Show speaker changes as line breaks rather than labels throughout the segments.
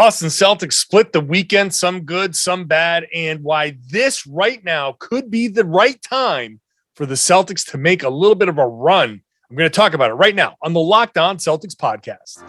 Boston Celtics split the weekend, some good, some bad, and why this right now could be the right time for the Celtics to make a little bit of a run. I'm going to talk about it right now on the Locked On Celtics podcast.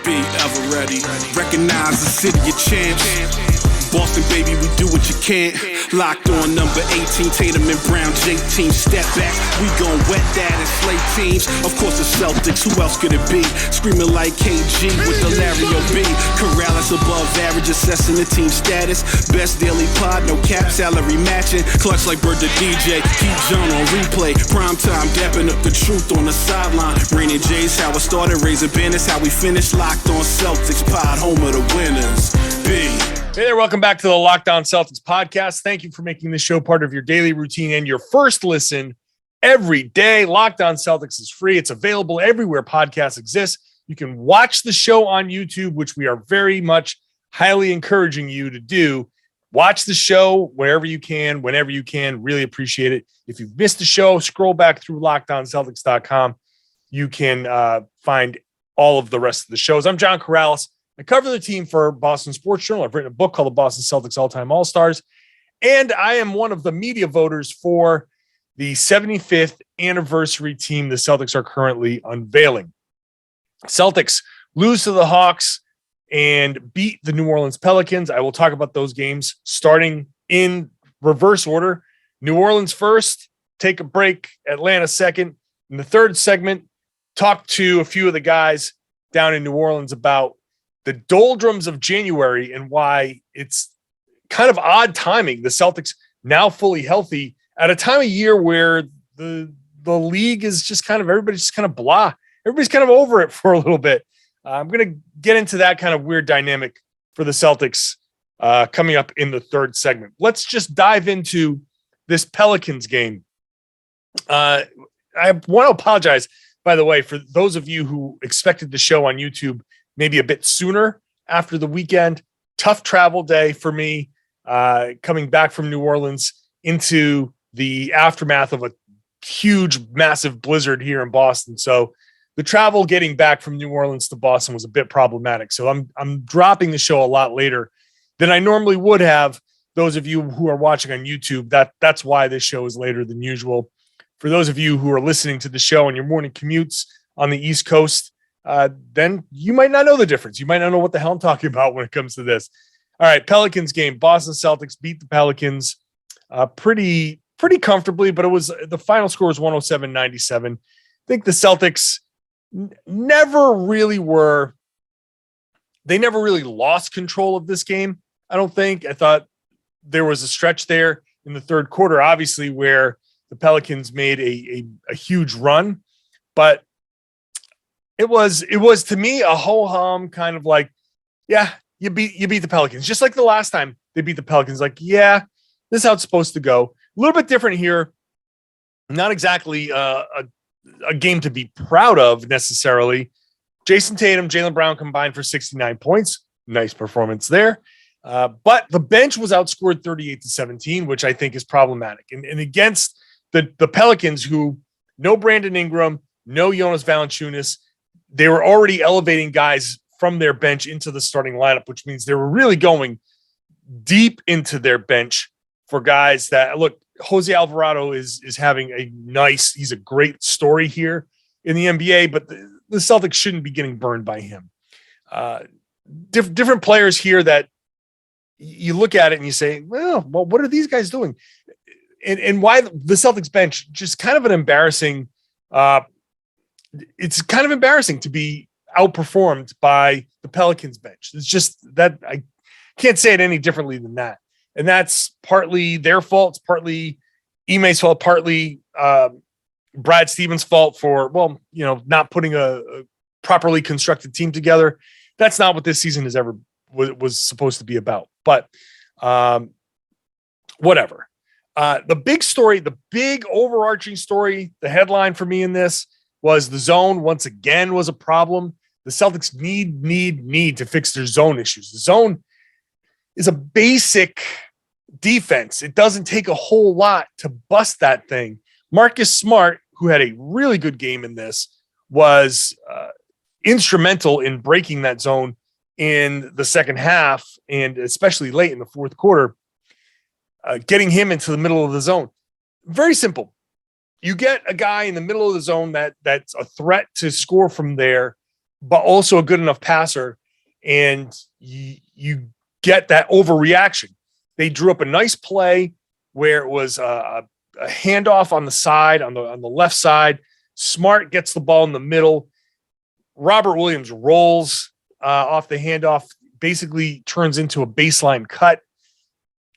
Be ever ready. Recognize the city of champs. Boston, baby, we do what you can't. Locked on number 18, Tatum and Brown, J-team, step back. We gon' wet that and slay teams. Of course, the Celtics, who else could it be? Screaming like KG with the Larry O.B. Karalis above average, assessing the team status. Best daily pod, no cap, salary matching. Clutch like Bird the DJ, keep John on replay. Prime time, dapping up the truth on the sideline. Raining J's, how it started, raising banners, how we finished. Locked on Celtics pod, home of the winners. B.
Hey there, welcome back to the Locked On Celtics podcast. Thank you for making this show part of your daily routine and your first listen every day. Locked On Celtics is free. It's available everywhere podcasts exist. You can watch the show on YouTube, which we are very much highly encouraging you to do. Watch the show wherever you can, whenever you can. Really appreciate it. If you've missed the show, scroll back through LockedOnCeltics.com. You can find all of the rest of the shows. I'm John Karalis. I cover the team for Boston Sports Journal. I've written a book called The Boston Celtics All-Time All-Stars, and I am one of the media voters for the 75th anniversary team the Celtics are currently unveiling. Celtics lose to the Hawks and beat the New Orleans Pelicans. I will talk about those games starting in reverse order. New Orleans first, take a break, Atlanta second. In the third segment, talk to a few of the guys down in New Orleans about the doldrums of January and why it's kind of odd timing. The Celtics now fully healthy at a time of year where the league is just kind of, everybody's just kind of blah. Everybody's kind of over it for a little bit. I'm going to get into that kind of weird dynamic for the Celtics coming up in the third segment. Let's just dive into this Pelicans game. I want to apologize, by the way, for those of you who expected the show on YouTube maybe a bit sooner after the weekend. Tough travel day for me, coming back from New Orleans into the aftermath of a huge, massive blizzard here in Boston. So the travel getting back from New Orleans to Boston was a bit problematic. So I'm dropping the show a lot later than I normally would have. Those of you who are watching on YouTube, that's why this show is later than usual. For those of you who are listening to the show on your morning commutes on the East Coast, then you might not know the difference. You might not know what the hell I'm talking about when it comes to this. All right, Pelicans game. Boston Celtics beat the Pelicans pretty comfortably, but it was the final score was 107-97. I think the Celtics never really lost control of this game. I don't think. I thought there was a stretch there in the third quarter, obviously, where the Pelicans made a huge run, but it was to me a ho-hum kind of like, yeah, you beat the Pelicans. Just like the last time they beat the Pelicans. Like, yeah, this is how it's supposed to go. A little bit different here. Not exactly a game to be proud of necessarily. Jayson Tatum, Jaylen Brown combined for 69 points. Nice performance there. But the bench was outscored 38-17, which I think is problematic. And against the Pelicans, who no Brandon Ingram, no Jonas Valanciunas, they were already elevating guys from their bench into the starting lineup, which means they were really going deep into their bench for guys that look. Jose Alvarado is having he's a great story here in the NBA, but the Celtics shouldn't be getting burned by him. Different players here that you look at it and you say, well, what are these guys doing? And why the Celtics bench, just kind of an embarrassing, it's kind of embarrassing to be outperformed by the Pelicans bench. It's just that I can't say it any differently than that. And that's partly their fault. It's partly Ime's fault, partly Brad Stevens' fault for, not putting a properly constructed team together. That's not what this season is ever was supposed to be about. But whatever. The big story, the big overarching story, the headline for me in this was the zone once again was a problem. The Celtics need to fix their zone issues. The zone is a basic defense. It doesn't take a whole lot to bust that thing. Marcus Smart, who had a really good game in this, was instrumental in breaking that zone in the second half, and especially late in the fourth quarter, getting him into the middle of the zone. Very simple. You get a guy in the middle of the zone that's a threat to score from there, but also a good enough passer, and you get that overreaction. They drew up a nice play where it was a handoff on the side, on the left side. Smart gets the ball in the middle. Robert Williams rolls off the handoff, basically turns into a baseline cut.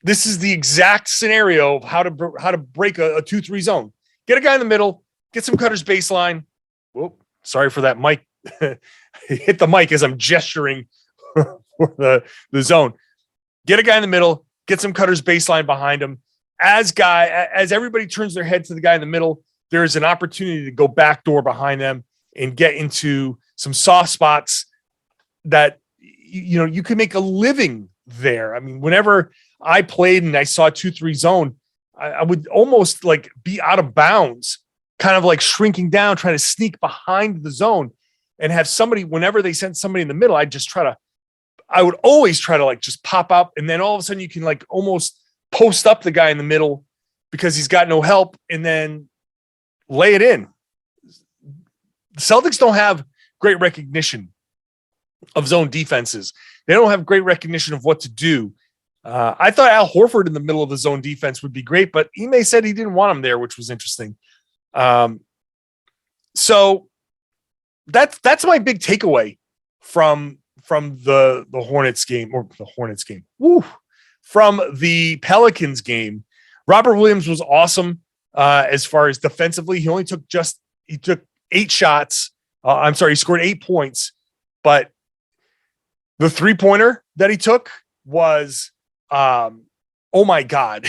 This is the exact scenario of how to break a 2-3 zone. Get a guy in the middle, get some cutters baseline. Whoop, sorry for that mic. Hit the mic as I'm gesturing for the zone. Get a guy in the middle, get some cutters baseline behind him. As everybody turns their head to the guy in the middle, there's an opportunity to go backdoor behind them and get into some soft spots that you can make a living there. I mean, whenever I played and I saw 2-3 zone, I would almost like be out of bounds, kind of like shrinking down, trying to sneak behind the zone and have somebody, whenever they sent somebody in the middle, I would always try to like just pop up. And then all of a sudden you can like almost post up the guy in the middle because he's got no help and then lay it in. The Celtics don't have great recognition of zone defenses. They don't have great recognition of what to do. I thought Al Horford in the middle of the zone defense would be great, but Ime said he didn't want him there, which was interesting. So that's my big takeaway from the Hornets game, or the Hornets game. Woo! From the Pelicans game. Robert Williams was awesome as far as defensively. He only took 8 shots. He scored 8 points, but the 3-pointer that he took was oh my God.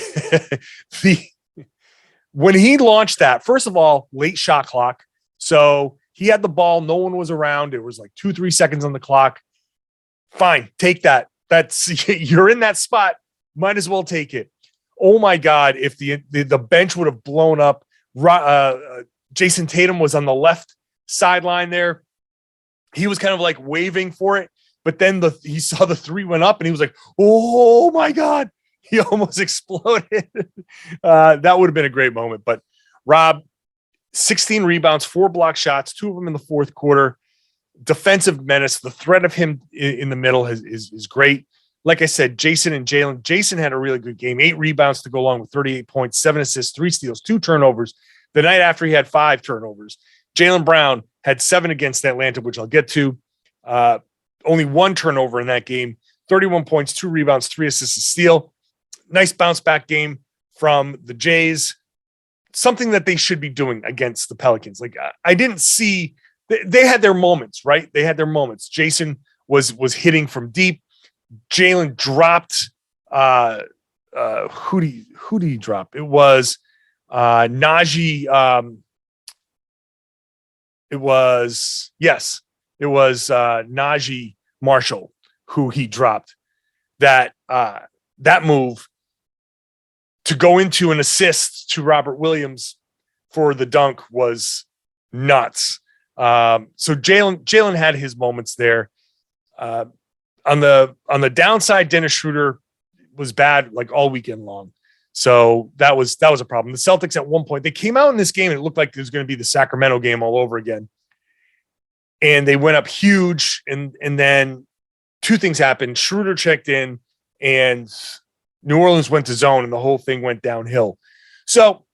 When he launched that, first of all, late shot clock. So he had the ball. No one was around. It was like 2-3 seconds on the clock. Fine. Take that. You're in that spot. Might as well take it. Oh my God. If the bench would have blown up, Jayson Tatum was on the left sideline there. He was kind of like waving for it. But then he saw the 3 went up and he was like, oh my God, he almost exploded. That would have been a great moment. But Rob, 16 rebounds, 4 block shots, 2 of them in the fourth quarter. Defensive menace. The threat of him in the middle is great. Like I said, Jayson and Jaylen. Jayson had a really good game. 8 rebounds to go along with 38 points, 7 assists, 3 steals, 2 turnovers. The night after he had 5 turnovers. Jaylen Brown had 7 against Atlanta, which I'll get to. Only 1 turnover in that game, 31 points, 2 rebounds, 3 assists, a steal. Nice bounce back game from the Jays. Something that they should be doing against the Pelicans. Like I didn't see, they had their moments, right? They had their moments. Jayson was hitting from deep. Jaylen dropped. Who did he drop? It was Najee. It was Najee Marshall who he dropped. That move to go into an assist to Robert Williams for the dunk was nuts. So Jaylen had his moments there. On the downside, Dennis Schroeder was bad like all weekend long. So that was a problem. The Celtics at one point, they came out in this game and it looked like it was going to be the Sacramento game all over again. And they went up huge. And then 2 things happened. Schroeder checked in and New Orleans went to zone and the whole thing went downhill. So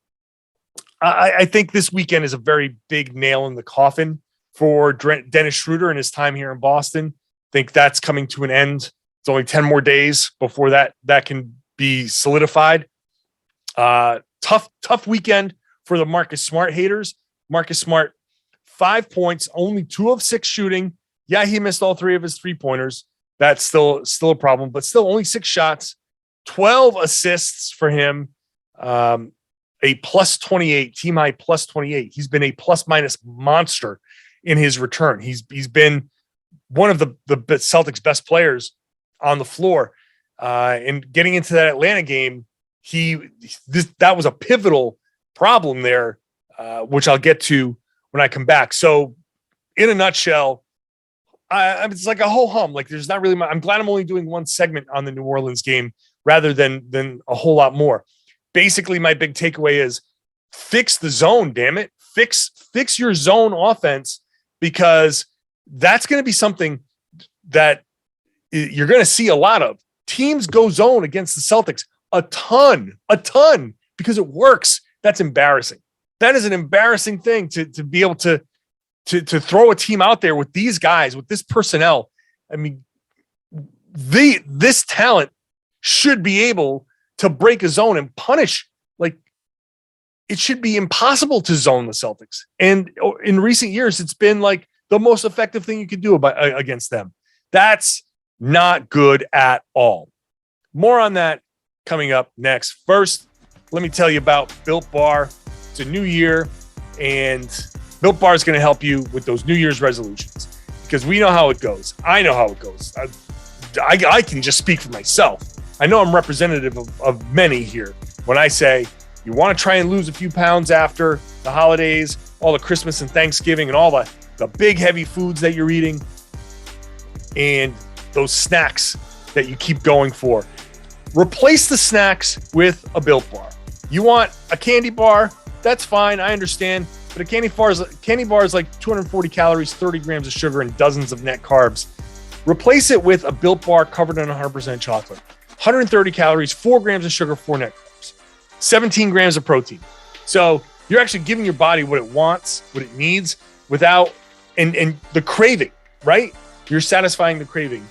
I think this weekend is a very big nail in the coffin for Dennis Schroeder and his time here in Boston. I think that's coming to an end. It's only 10 more days before that can be solidified. Tough weekend for the Marcus Smart haters. Marcus Smart, 5 points, only 2 of 6 shooting. Yeah, he missed all 3 of his 3-pointers. That's still a problem, but still only 6 shots, 12 assists for him. A plus 28, team high plus 28. He's been a plus minus monster in his return. He's been one of the Celtics' best players on the floor. And getting into that Atlanta game, that was a pivotal problem there, which I'll get to when I come back. So in a nutshell, It's like a whole hum. Like there's not really. I'm glad I'm only doing one segment on the New Orleans game rather than a whole lot more. Basically, my big takeaway is fix the zone. Damn it, fix your zone offense, because that's going to be something that you're going to see a lot of. Teams go zone against the Celtics a ton, because it works. That's embarrassing. That is an embarrassing thing to be able to throw a team out there with these guys, with this personnel. I mean, this talent should be able to break a zone and punish. Like, it should be impossible to zone the Celtics. And in recent years, it's been like the most effective thing you could do against them. That's not good at all. More on that coming up next. First, let me tell you about Built Bar. It's a new year, and Built Bar is going to help you with those New Year's resolutions, because we know how it goes. I know how it goes. I can just speak for myself. I know I'm representative of many here when I say you want to try and lose a few pounds after the holidays, all the Christmas and Thanksgiving and all the big heavy foods that you're eating, and those snacks that you keep going for. Replace the snacks with a Built Bar. You want a candy bar? That's fine. I understand. But a candy bar is like 240 calories, 30 grams of sugar, and dozens of net carbs. Replace it with a Built Bar covered in 100% chocolate. 130 calories, 4 grams of sugar, 4 net carbs, 17 grams of protein. So you're actually giving your body what it wants, what it needs, without and the craving, right? You're satisfying the craving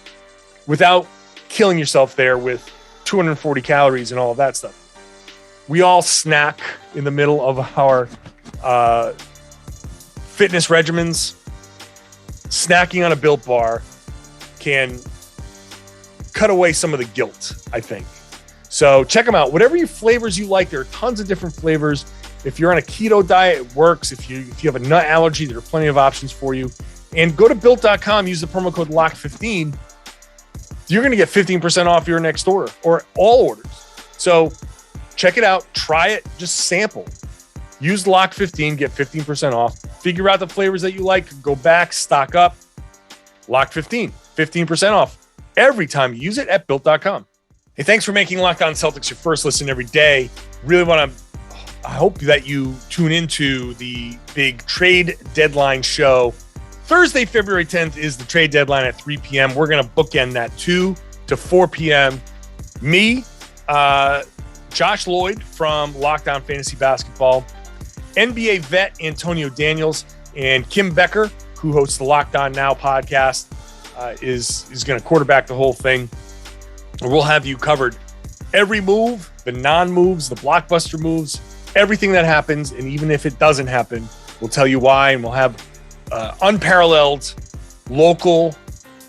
without killing yourself there with 240 calories and all of that stuff. We all snack in the middle of our fitness regimens. Snacking on a Built Bar can cut away some of the guilt, I think. So check them out. Whatever flavors you like, there are tons of different flavors. If you're on a keto diet, it works. If you have a nut allergy, there are plenty of options for you. And go to Built.com, use the promo code LOCK15. You're going to get 15% off your next order or all orders. So check it out. Try it. Just sample. Use LOCK15, get 15% off. Figure out the flavors that you like. Go back, stock up. LOCK15, 15% off every time you use it at Built.com. Hey, thanks for making Locked On Celtics your first listen every day. I hope that you tune into the big trade deadline show. Thursday, February 10th is the trade deadline at 3 p.m. We're going to bookend that 2 to 4 p.m. Me, Josh Lloyd from Locked On Fantasy Basketball, NBA vet Antonio Daniels, and Kim Becker, who hosts the Locked On Now podcast, is going to quarterback the whole thing. We'll have you covered every move, the non-moves, the blockbuster moves, everything that happens. And even if it doesn't happen, we'll tell you why. And we'll have unparalleled local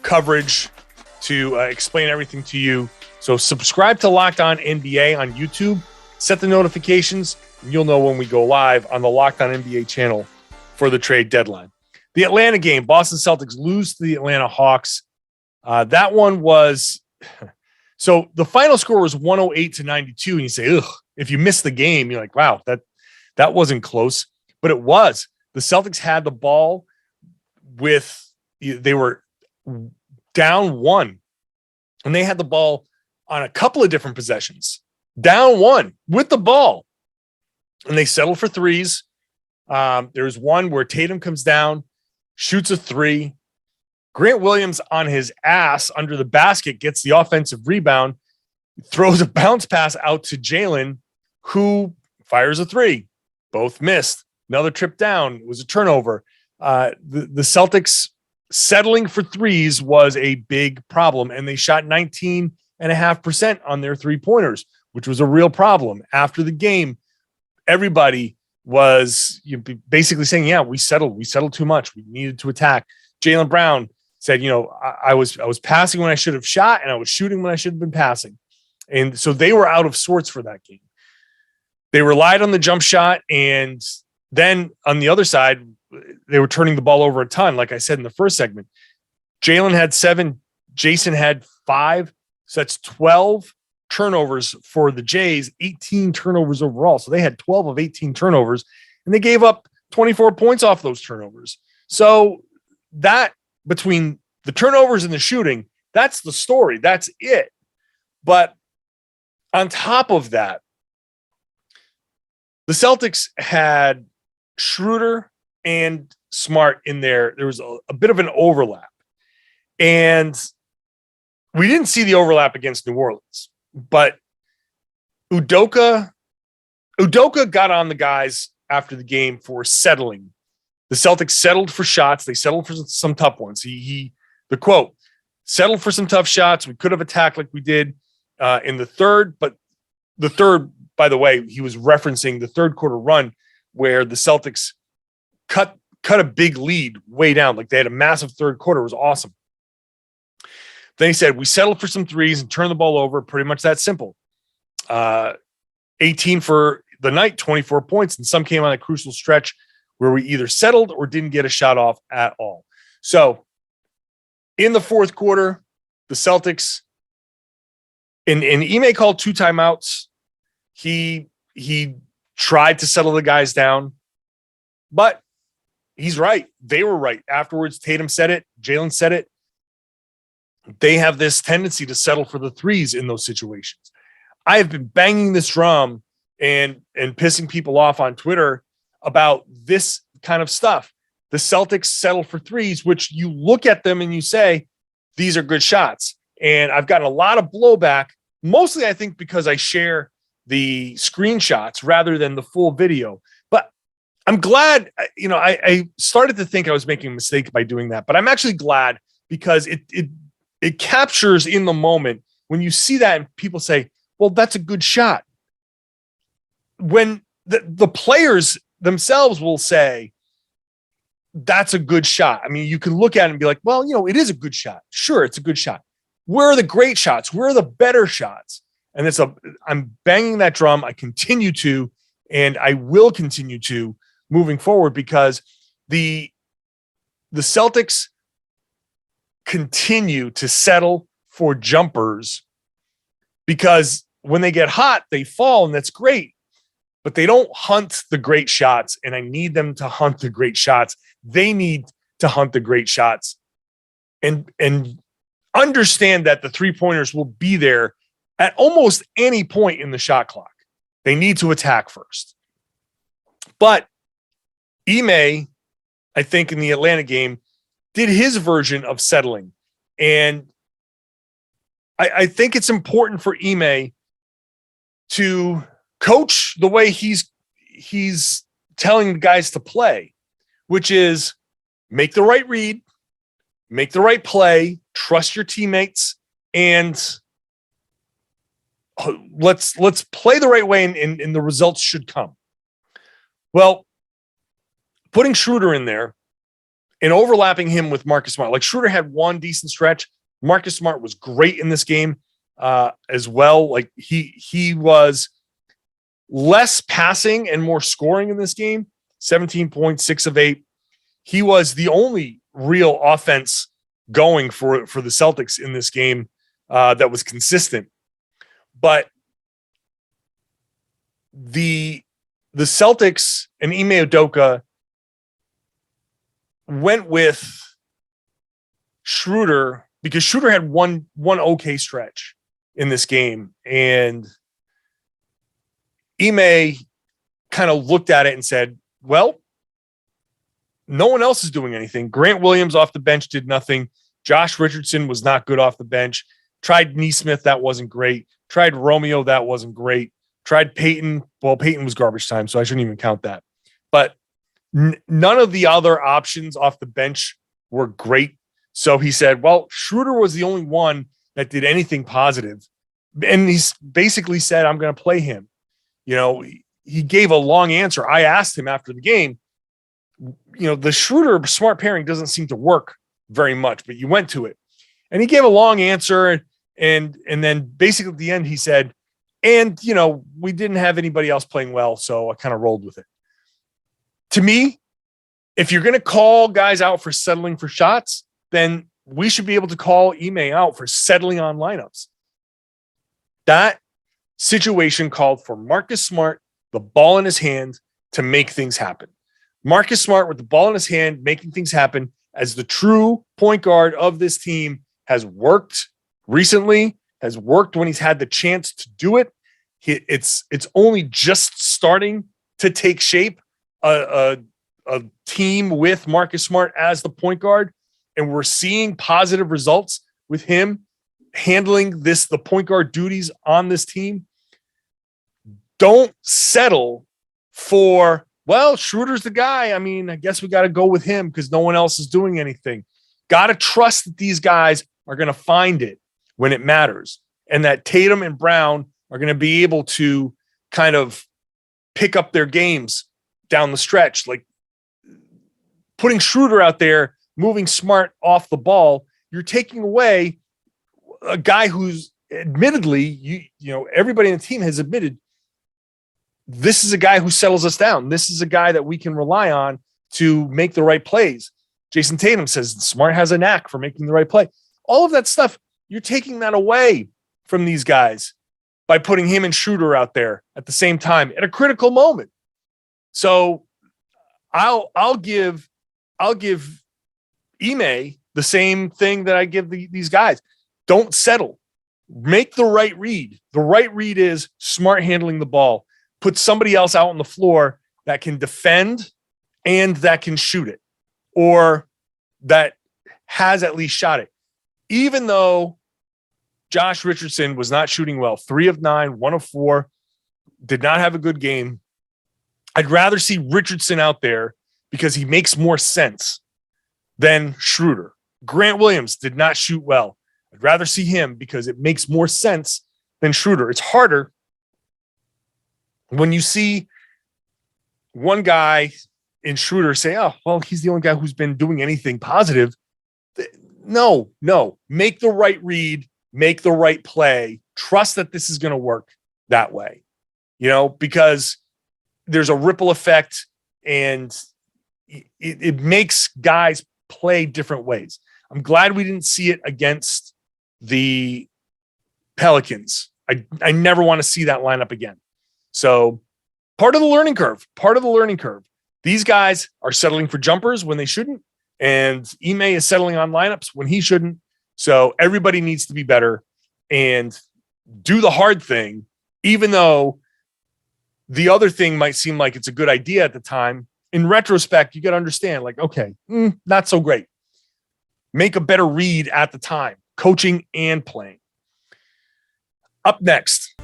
coverage to explain everything to you. So subscribe to Locked On NBA on YouTube. Set the notifications, and you'll know when we go live on the Locked On NBA channel for the trade deadline. The Atlanta game, Boston Celtics lose to the Atlanta Hawks. That one was... So the final score was 108-92, and you say, ugh, if you miss the game, you're like, wow, that wasn't close. But it was. The Celtics had the ball they were down 1, and they had the ball on a couple of different possessions. Down 1 with the ball. And they settled for threes. There's one where Tatum comes down, shoots a 3. Grant Williams on his ass under the basket gets the offensive rebound, throws a bounce pass out to Jaylen, who fires a 3. Both missed. Another trip down. It was a turnover. The Celtics settling for threes was a big problem, and they shot 19.5% on their three-pointers, which was a real problem. After the game, everybody was basically saying, yeah, we settled too much. We needed to attack. Jaylen Brown said, I was passing when I should have shot, and I was shooting when I should have been passing. And so they were out of sorts for that game. They relied on the jump shot, and then on the other side, they were turning the ball over a ton. Like I said in the first segment, Jaylen had 7, Jayson had 5. So that's 12 turnovers for the Jays, 18 turnovers overall. So they had 12 of 18 turnovers, and they gave up 24 points off those turnovers. So that between The turnovers and the shooting, that's the story. That's it. But on top of that, the Celtics had Schroeder and Smart in there. There was a bit of an overlap. And we didn't see the overlap against New Orleans. But Udoka got on the guys after the game for settling. The Celtics settled for shots. They settled for some tough ones. The quote, settled for some tough shots. We could have attacked like we did in the third, but the third, by the way, he was referencing the third quarter run where the Celtics cut a big lead way down. Like they had a massive third quarter. It was awesome. Then he said, we settled for some threes and turned the ball over. Pretty much that simple. 18 for the night, 24 points. And some came on a crucial stretch where we either settled or didn't get a shot off at all. So in the fourth quarter, the Celtics, and Ime called 2 timeouts. He tried to settle the guys down, but he's right. They were right. Afterwards, Tatum said it. Jaylen said it. They have this tendency to settle for the threes in those situations. I have been banging this drum and pissing people off on Twitter about this kind of stuff. The Celtics settle for threes, which you look at them and you say, these are good shots. And I've gotten a lot of blowback, mostly I think because I share the screenshots rather than the full video. But I'm glad, I started to think I was making a mistake by doing that, but I'm actually glad because it captures in the moment when you see that and people say, well, that's a good shot. When the players themselves will say, that's a good shot. I mean, you can look at it and be like, well, it is a good shot. Sure, it's a good shot. Where are the great shots? Where are the better shots? And I'm banging that drum. I continue to, and I will continue to moving forward because the Celtics continue to settle for jumpers because when they get hot, they fall, and that's great. But they don't hunt the great shots, and I need them to hunt the great shots. They need to hunt the great shots and understand that the three-pointers will be there at almost any point in the shot clock. They need to attack first. But Ime, I think in the Atlanta game, did his version of settling. And I think it's important for Ime to coach the way he's telling the guys to play, which is make the right read, make the right play, trust your teammates, and let's play the right way, and the results should come. Well, putting Schroeder in there and overlapping him with Marcus Smart, like Schroeder had one decent stretch. Marcus Smart was great in this game as well. Like he was less passing and more scoring in this game. 17 points, 6 of 8. He was the only real offense going for the Celtics in this game that was consistent. But the Celtics and Ime Udoka went with Schroeder because Schroeder had one okay stretch in this game, and Ime kind of looked at it and said, well, no one else is doing anything. Grant Williams off the bench did nothing. Josh Richardson was not good off the bench. Tried Nesmith, that wasn't great. Tried Romeo, that wasn't great. Tried Peyton. Well, Peyton was garbage time, so I shouldn't even count that. But none of the other options off the bench were great. So he said, well, Schroeder was the only one that did anything positive. And he's basically said, I'm going to play him. He gave a long answer. I asked him after the game, the Schroeder Smart pairing doesn't seem to work very much, but you went to it. And he gave a long answer. And then basically at the end, he said, and, we didn't have anybody else playing well, so I kind of rolled with it. To me, if you're going to call guys out for settling for shots, then we should be able to call Ime out for settling on lineups. That situation called for Marcus Smart, the ball in his hand, to make things happen. Marcus Smart with the ball in his hand, making things happen, as the true point guard of this team has worked recently, has worked when he's had the chance to do it. It's only just starting to take shape. A team with Marcus Smart as the point guard, and we're seeing positive results with him handling the point guard duties on this team. Don't settle for, well, Schroeder's the guy. I mean, I guess we got to go with him because no one else is doing anything. Got to trust that these guys are going to find it when it matters, and that Tatum and Brown are going to be able to kind of pick up their games down the stretch. Like putting Schroeder out there, moving Smart off the ball, you're taking away a guy who's admittedly, you know, everybody in the team has admitted this is a guy who settles us down. This is a guy that we can rely on to make the right plays. Jayson Tatum says Smart has a knack for making the right play. All of that stuff, you're taking that away from these guys by putting him and Schroeder out there at the same time at a critical moment. So I'll give Ime the same thing that I give these guys. Don't settle. Make the right read. The right read is Smart handling the ball. Put somebody else out on the floor that can defend and that can shoot it, or that has at least shot it. Even though Josh Richardson was not shooting well, 3 of 9, 1 of 4, did not have a good game, I'd rather see Richardson out there because he makes more sense than Schroeder. Grant Williams did not shoot well. I'd rather see him because it makes more sense than Schroeder. It's harder when you see one guy in Schroeder say, oh, well, he's the only guy who's been doing anything positive. No. Make the right read, make the right play. Trust that this is going to work that way, you know, because there's a ripple effect and it makes guys play different ways. I'm glad we didn't see it against the Pelicans. I never want to see that lineup again. So part of the learning curve. These guys are settling for jumpers when they shouldn't, and Ime is settling on lineups when he shouldn't. So everybody needs to be better and do the hard thing, even though the other thing might seem like it's a good idea at the time. In retrospect, you got to understand, like, okay, not so great. Make a better read at the time, coaching and playing. Up next,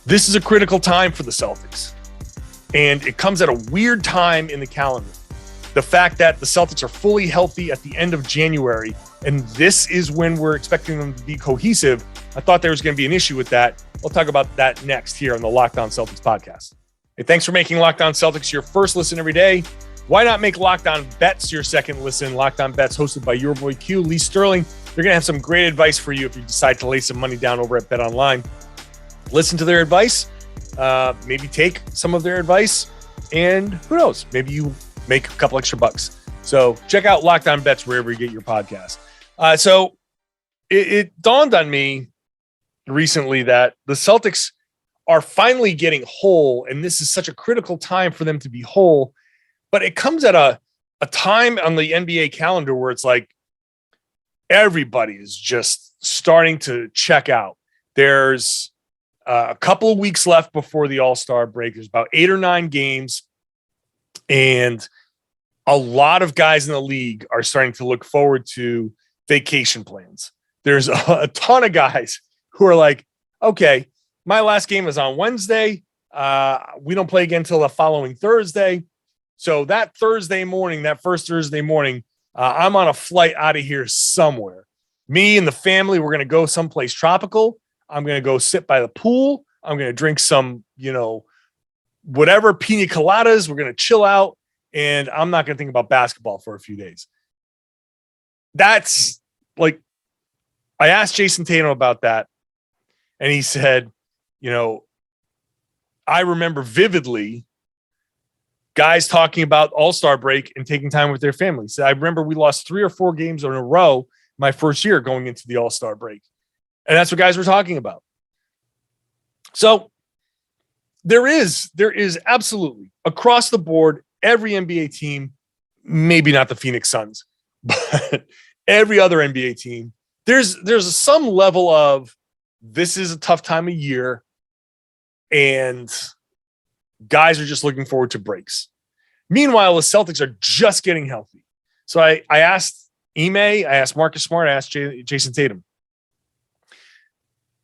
this is a critical time for the Celtics, and it comes at a weird time in the calendar. The fact that the Celtics are fully healthy at the end of January, and this is when we're expecting them to be cohesive. I thought there was going to be an issue with that. We'll talk about that next here on the Locked On Celtics podcast. Hey, thanks for making Locked On Celtics your first listen every day. Why not make Locked On Bets your second listen? Locked On Bets, hosted by your boy Q, Lee Sterling. They're going to have some great advice for you if you decide to lay some money down over at BetOnline. Listen to their advice, maybe take some of their advice, and who knows, maybe you make a couple extra bucks. So check out Locked On Bets wherever you get your podcast. So it dawned on me recently that the Celtics are finally getting whole, and this is such a critical time for them to be whole. But it comes at a time on the NBA calendar where it's like everybody is just starting to check out. There's a couple of weeks left before the All-Star break. There's about 8 or 9 games, and a lot of guys in the league are starting to look forward to vacation plans. There's a ton of guys who are like, okay, my last game is on Wednesday. We don't play again until the following Thursday. So that first Thursday morning, I'm on a flight out of here somewhere. Me and the family, we're going to go someplace tropical. I'm going to go sit by the pool. I'm going to drink some, whatever pina coladas. We're going to chill out, and I'm not going to think about basketball for a few days. That's like, I asked Jayson Tatum about that, and he said, I remember vividly guys talking about All-Star break and taking time with their families. So I remember we lost 3 or 4 games in a row my first year going into the All-Star break. And that's what guys were talking about. So there is absolutely across the board, every NBA team, maybe not the Phoenix Suns, but every other NBA team, there's some level of this is a tough time of year and guys are just looking forward to breaks. Meanwhile, the Celtics are just getting healthy. So I asked Ime, I asked Marcus Smart, I asked Jayson Tatum.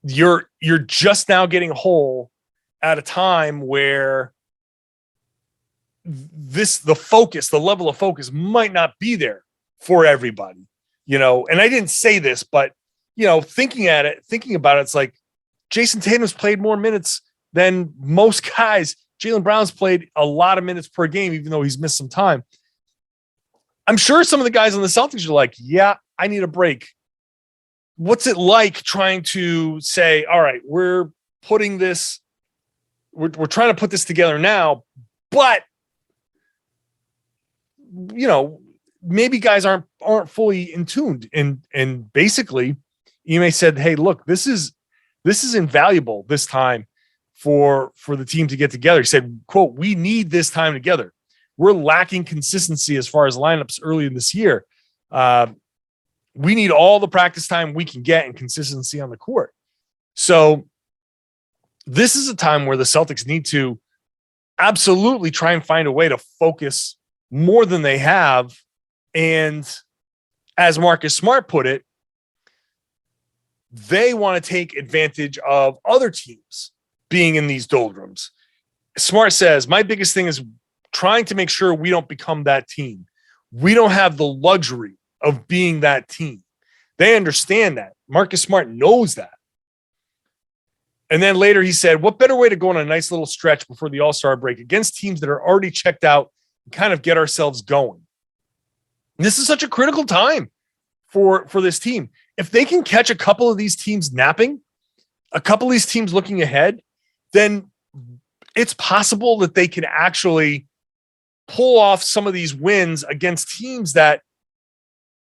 You're just now getting whole at a time where the level of focus might not be there for everybody, and I didn't say this, but thinking about it, it's like Jayson Tatum's played more minutes than most guys. Jaylen Brown's played a lot of minutes per game, even though he's missed some time. I'm sure some of the guys on the Celtics are like, yeah, I need a break. What's it like trying to say, all right, we're trying to put this together now, but maybe guys aren't fully in tuned. And basically, Ime said, hey, look, this is invaluable this time for the team to get together. He said, quote, we need this time together. We're lacking consistency as far as lineups early in this year. We need all the practice time we can get and consistency on the court. So this is a time where the Celtics need to absolutely try and find a way to focus more than they have. And as Marcus Smart put it, they want to take advantage of other teams being in these doldrums. Smart says, my biggest thing is trying to make sure we don't become that team. We don't have the luxury of being that team. They understand that. Marcus Smart knows that. And then later he said, what better way to go on a nice little stretch before the All-Star break against teams that are already checked out and kind of get ourselves going. And this is such a critical time for this team. If they can catch a couple of these teams napping, a couple of these teams looking ahead, then it's possible that they can actually pull off some of these wins against teams that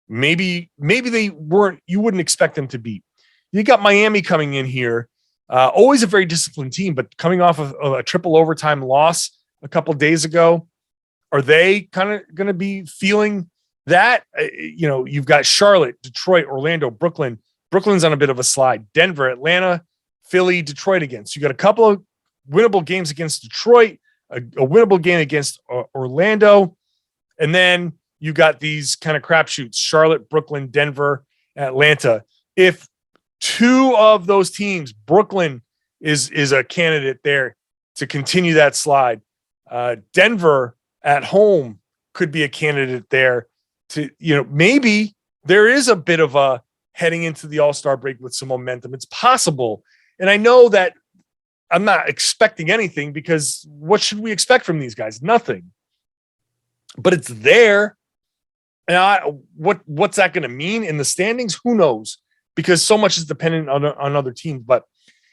maybe they weren't, you wouldn't expect them to beat. You got Miami coming in here, always a very disciplined team, but coming off of a triple overtime loss a couple of days ago. Are they kind of going to be feeling that? You've got Charlotte, Detroit, Orlando, Brooklyn. Brooklyn's on a bit of a slide. Denver, Atlanta, Philly, Detroit again. So you got a couple of winnable games against Detroit, a winnable game against Orlando. And then you got these kind of crapshoots, Charlotte, Brooklyn, Denver, Atlanta. If two of those teams, Brooklyn is a candidate there to continue that slide. Denver at home could be a candidate there to, maybe there is a bit of a heading into the All-Star break with some momentum. It's possible. And I know that I'm not expecting anything because what should we expect from these guys? Nothing. But it's there. And what's that going to mean in the standings? Who knows? Because so much is dependent on other teams. But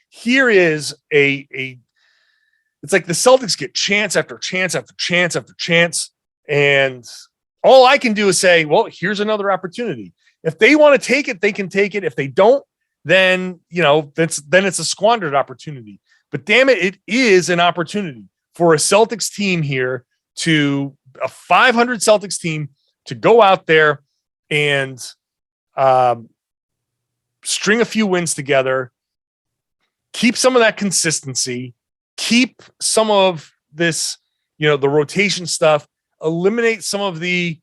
here is it's like the Celtics get chance after chance after chance after chance. And all I can do is say, well, here's another opportunity. If they want to take it, they can take it. If they don't, then, it's a squandered opportunity. But damn it, it is an opportunity for a Celtics team here a 500 Celtics team to go out there and string a few wins together, keep some of that consistency, keep some of this, the rotation stuff, eliminate some of the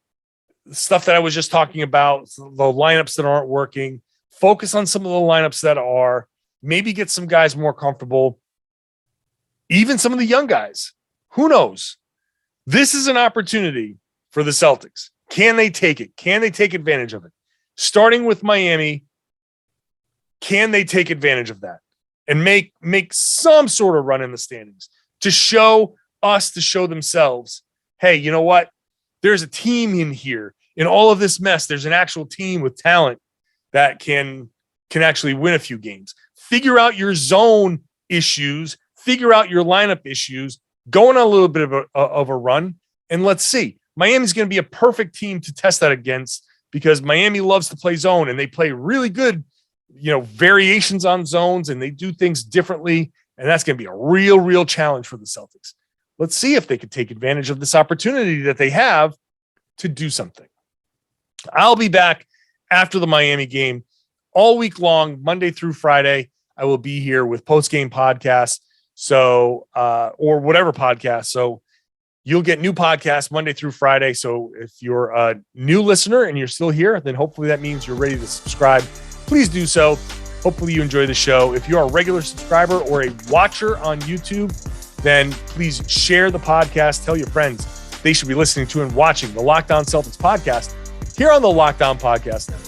stuff that I was just talking about, the lineups that aren't working, focus on some of the lineups that are, maybe get some guys more comfortable, even some of the young guys. Who knows? This is an opportunity for the Celtics. Can they take it? Can they take advantage of it? Starting with Miami, can they take advantage of that and make some sort of run in the standings to show themselves, hey, you know what? There's a team in here. In all of this mess, there's an actual team with talent that can actually win a few games. Figure out your zone issues, figure out your lineup issues, go on a little bit of a run, and let's see. Miami's going to be a perfect team to test that against because Miami loves to play zone and they play really good, variations on zones and they do things differently. And that's going to be a real, real challenge for the Celtics. Let's see if they can take advantage of this opportunity that they have to do something. I'll be back after the Miami game all week long, Monday through Friday. I will be here with post-game podcasts. So, or whatever podcast. So you'll get new podcasts Monday through Friday. So if you're a new listener and you're still here, then hopefully that means you're ready to subscribe. Please do so. Hopefully you enjoy the show. If you're a regular subscriber or a watcher on YouTube, then please share the podcast. Tell your friends they should be listening to and watching the Locked On Celtics podcast here on the Locked On Podcast Network.